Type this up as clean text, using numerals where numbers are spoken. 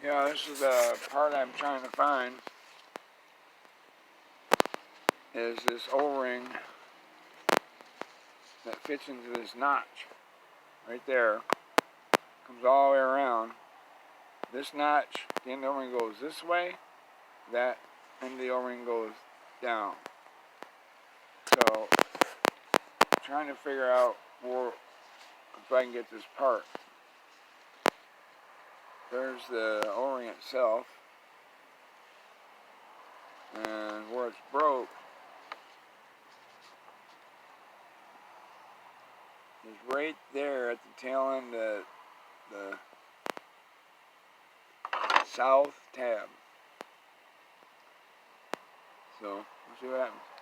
Yeah, this is the part I'm trying to find, is this O-ring that fits into this notch right there. Comes all the way around. This notch, the end of the O-ring goes this way, that end of the O-ring goes down. So, I'm trying to figure out where, if I can get this part. There's the O-ring itself, and where it's broke is right there at the tail end of the south tab. So, we'll see what happens.